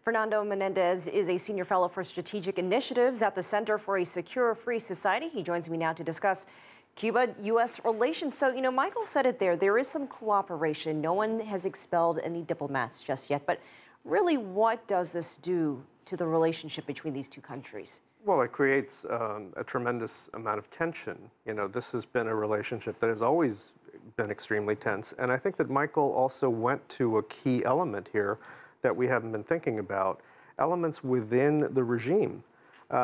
Fernando Menendez is a senior fellow for strategic initiatives at the Center for a Secure Free Society. He joins me now to discuss Cuba-U.S. relations. So, Michael said it there is some cooperation. No one has expelled any diplomats just yet. But really, what does this do to the relationship between these two countries? Well, it creates a tremendous amount of tension. This has been a relationship that has always been extremely tense. And I think that Michael also went to a key element here that we haven't been thinking about, elements within the regime.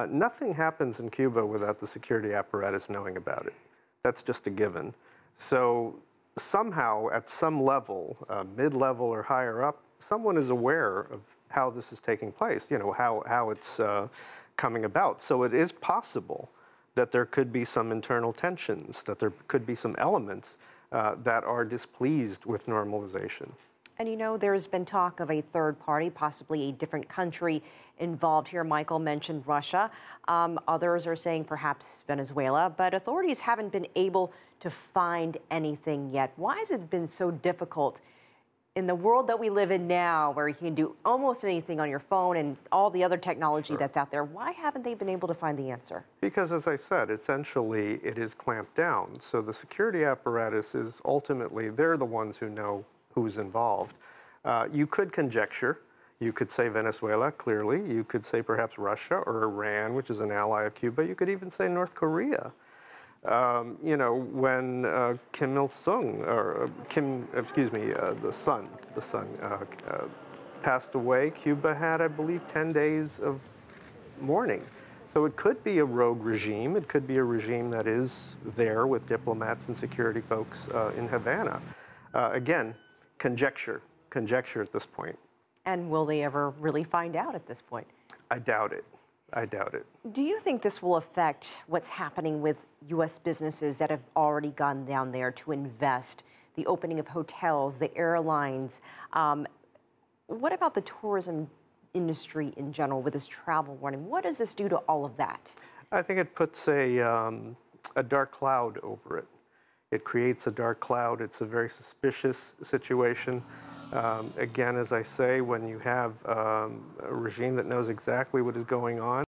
Nothing happens in Cuba without the security apparatus knowing about it. That's just a given. So somehow, at some level, mid-level or higher up, someone is aware of how this is taking place, how it's coming about. So it is possible that there could be some internal tensions, that there could be some elements that are displeased with normalization. And there's been talk of a third party, possibly a different country involved here. Michael mentioned Russia. Others are saying perhaps Venezuela, but authorities haven't been able to find anything yet. Why has it been so difficult in the world that we live in now, where you can do almost anything on your phone and all the other technology that's out there? Why haven't they been able to find the answer? Because, as I said, essentially it is clamped down. So the security apparatus is ultimately, they're the ones who know who's involved. You could conjecture. You could say Venezuela, clearly. You could say perhaps Russia or Iran, which is an ally of Cuba. You could even say North Korea. When Kim Il-sung, or the son, passed away, Cuba had, I believe, 10 days of mourning. So it could be a rogue regime. It could be a regime that is there with diplomats and security folks in Havana. Again, conjecture at this point. And will they ever really find out at this point? I doubt it. I doubt it. Do you think this will affect what's happening with U.S. businesses that have already gone down there to invest, the opening of hotels, the airlines? What about the tourism industry in general with this travel warning? What does this do to all of that? I think it puts a dark cloud over it. It creates a dark cloud. It's a very suspicious situation. Again, as I say, when you have a regime that knows exactly what is going on,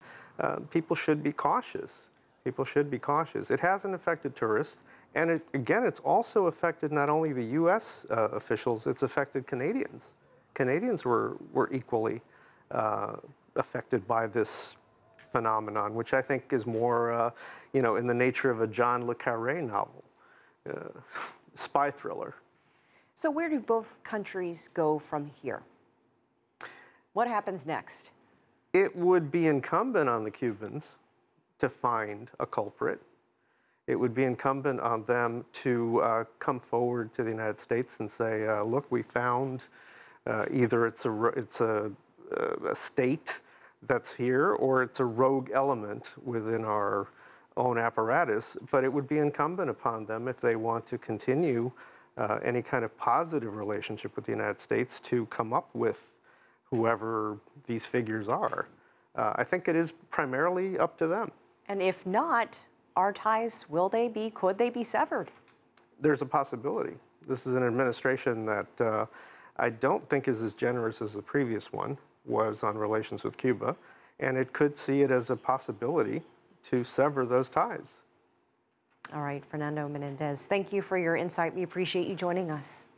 people should be cautious. People should be cautious. It hasn't affected tourists. And again, it's also affected not only the U.S. Officials, it's affected Canadians. Canadians were equally affected by this phenomenon, which I think is more, in the nature of a John le Carré novel, spy thriller. So where do both countries go from here? What happens next? It would be incumbent on the Cubans to find a culprit. It would be incumbent on them to come forward to the United States and say, look, we found either it's a state that's here or it's a rogue element within our own apparatus. But it would be incumbent upon them, if they want to continue any kind of positive relationship with the United States, to come up with whoever these figures are. I think it is primarily up to them. And if not, our ties, could they be severed? There's a possibility. This is an administration that I don't think is as generous as the previous one was on relations with Cuba, and it could see it as a possibility to sever those ties. All right, Fernando Menendez, thank you for your insight. We appreciate you joining us.